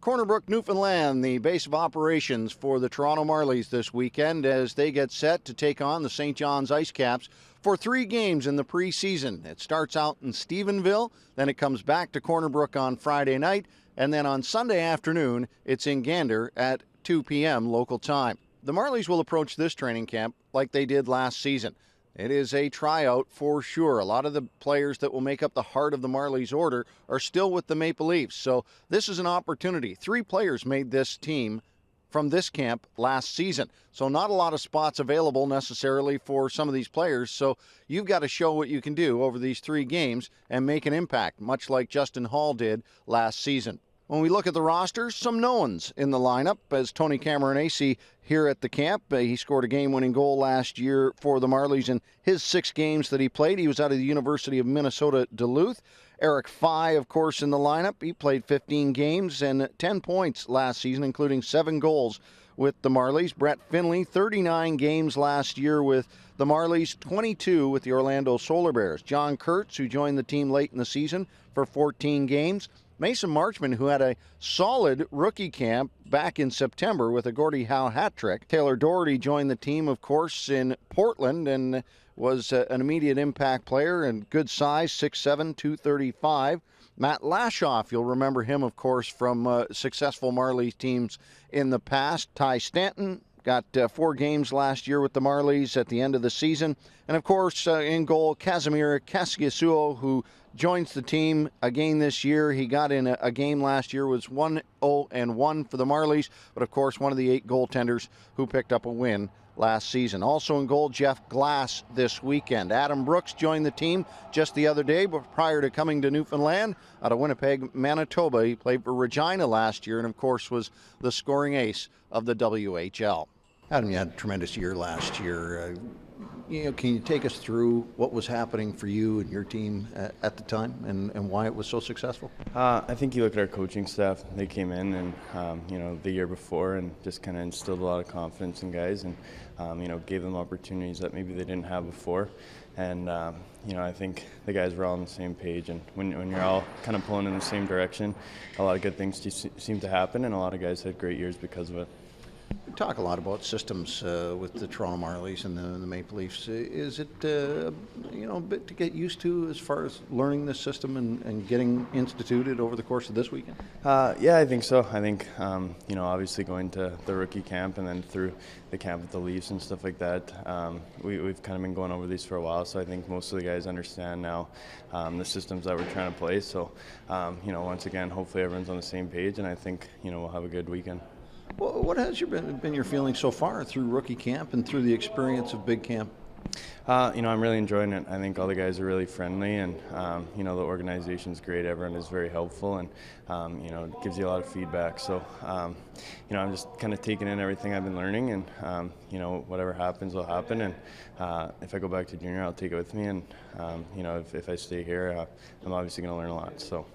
Corner Brook, Newfoundland, the base of operations for the Toronto Marlies this weekend as they get set to take on the St. John's IceCaps for 3 games in the preseason. It starts out in Stephenville, then it comes back to Corner Brook on Friday night, and then on Sunday afternoon, it's in Gander at 2 p.m. local time. The Marlies will approach this training camp like they did last season. It is a tryout for sure. A lot of the players that will make up the heart of the Marlies order are still with the Maple Leafs. So this is an opportunity. 3 players made this team from this camp last season. So not a lot of spots available necessarily for some of these players. So you've got to show what you can do over these 3 games and make an impact, much like Justin Hall did last season. When we look at the rosters, some knowns in the lineup as Tony Cameronese here at the camp. He scored a game-winning goal last year for the Marlies in his 6 games that he played. He was out of the University of Minnesota Duluth. Eric Fye, of course, in the lineup. He played 15 games and 10 points last season, including 7 goals with the Marlies. Brett Finley, 39 games last year with the Marlies, 22 with the Orlando Solar Bears. John Kurtz, who joined the team late in the season for 14 games. Mason Marchman, who had a solid rookie camp back in September with a Gordie Howe hat trick. Taylor Doherty joined the team, of course, in Portland and was an immediate impact player and good size, 6'7", 235. Matt Lashoff, you'll remember him, of course, from successful Marlies teams in the past. Ty Stanton got 4 games last year with the Marlies at the end of the season. And, of course, in goal, Casimir Kaskisuo, who joins the team again this year. He got in a game last year, was 1-0-1 for the Marlies, but, of course, one of the 8 goaltenders who picked up a win last season. Also in goal, Jeff Glass this weekend. Adam Brooks joined the team just the other day, but prior to coming to Newfoundland out of Winnipeg, Manitoba. He played for Regina last year and, of course, was the scoring ace of the WHL. Adam, you had a tremendous year last year. Can you take us through what was happening for you and your team at the time and why it was so successful? I think you look at our coaching staff. They came in and the year before and just kind of instilled a lot of confidence in guys and gave them opportunities that maybe they didn't have before. And I think the guys were all on the same page. And when you're all kind of pulling in the same direction, a lot of good things seem to happen, and a lot of guys had great years because of it. We talk a lot about systems with the Toronto Marlies and the Maple Leafs. Is it a bit to get used to as far as learning this system and getting instituted over the course of this weekend? Yeah, I think so. I think obviously going to the rookie camp and then through the camp with the Leafs and stuff like that, we've kind of been going over these for a while. So I think most of the guys understand now the systems that we're trying to play. So once again, hopefully everyone's on the same page, and I think we'll have a good weekend. Well, what has been your feeling so far through rookie camp and through the experience of big camp? I'm really enjoying it. I think all the guys are really friendly, and the organization's great. Everyone is very helpful, and it gives you a lot of feedback. So I'm just kind of taking in everything I've been learning, and whatever happens will happen. And if I go back to junior, I'll take it with me. And if I stay here, I'm obviously going to learn a lot. So.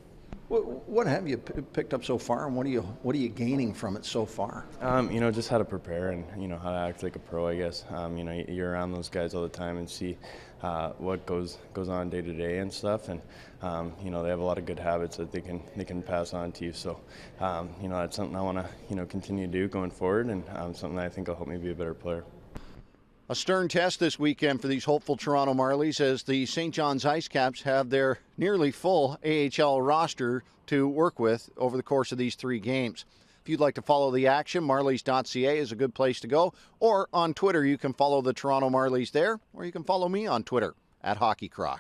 What have you picked up so far, and what are you gaining from it so far? Just how to prepare and how to act like a pro, I guess. You're around those guys all the time and see what goes on day to day and stuff, and they have a lot of good habits that they can pass on to you. So that's something I want to continue to do going forward, and something that I think will help me be a better player. A stern test this weekend for these hopeful Toronto Marlies as the St. John's IceCaps have their nearly full AHL roster to work with over the course of these 3 games. If you'd like to follow the action, marlies.ca is a good place to go. Or on Twitter, you can follow the Toronto Marlies there, or you can follow me on Twitter @HockeyCroc.